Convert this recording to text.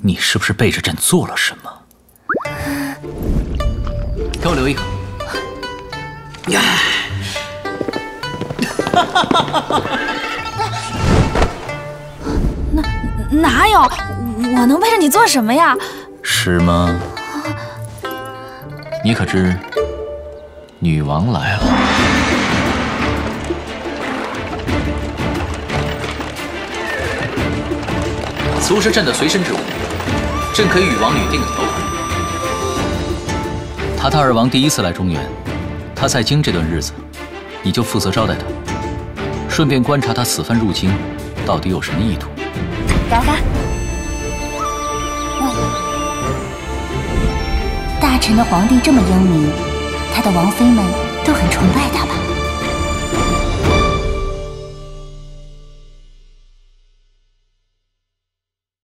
你是不是背着朕做了什么？给我留一个。呀！哪有？我能背着你做什么呀？是吗？你可知女王来了？俗是朕的随身之物，朕可以与王女定个条款。塔塔尔王第一次来中原，他在京这段日子，你就负责招待他，顺便观察他此番入京到底有什么意图。嘎嘎。大臣的皇帝这么英明，他的王妃们